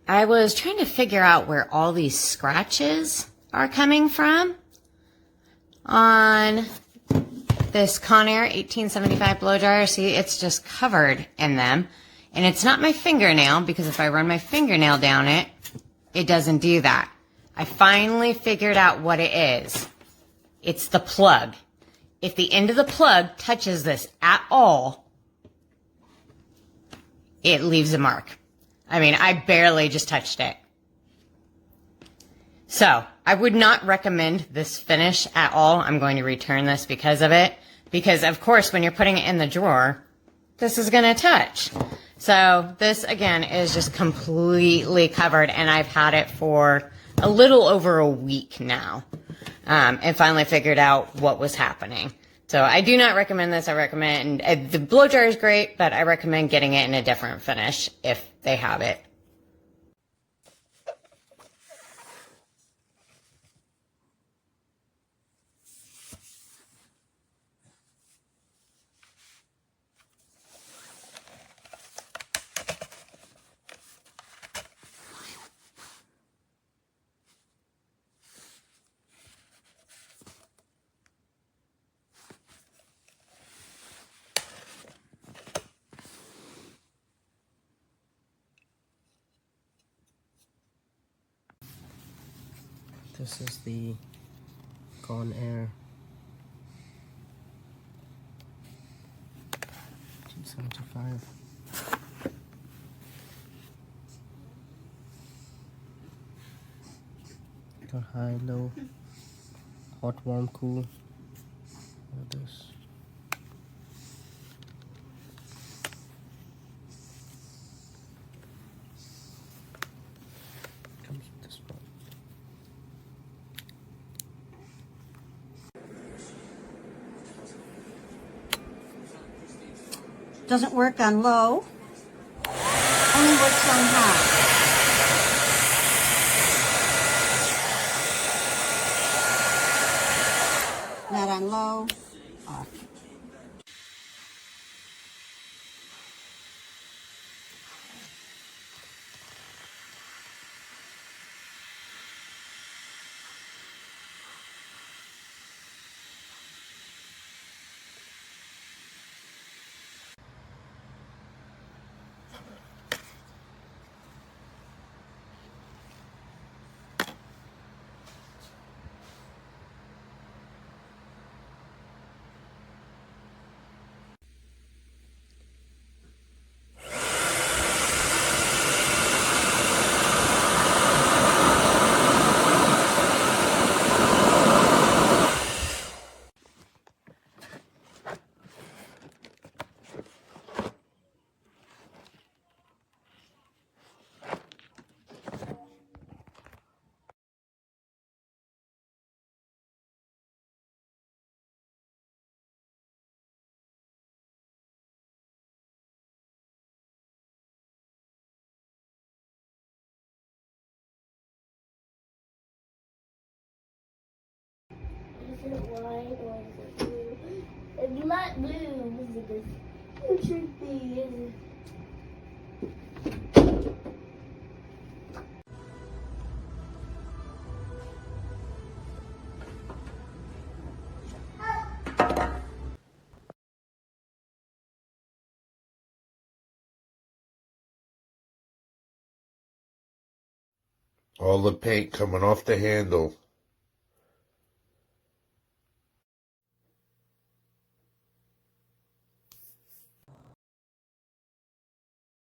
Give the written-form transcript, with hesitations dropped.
I was trying to figure out where all these scratches are coming from on this Conair 1875 blow dryer. See, it's just covered in them. And it's not my fingernail, because if I run my fingernail down it, it doesn't do that. I finally figured out what it is. It's the plug. If the end of the plug touches this at all, it leaves a mark. I mean, I barely just touched it. So, I would not recommend this finish at all. I'm going to return this because of it. Because, of course, when you're putting it in the drawer, this is going to touch. So, this, again, is just completely covered, and I've had it for a little over a week now. And finally figured out what was happening. So, I do not recommend this. I recommend, the blow dryer is great, but I recommend getting it in a different finish if they have it. This is the Conair 275. Got high, low, hot, warm, cool. All this. Comes with this one. Doesn't work on low, only works on high. Not on low, off. Is it white or is it blue? It's not blue, is it? It should be, is it? All the paint coming off the handle.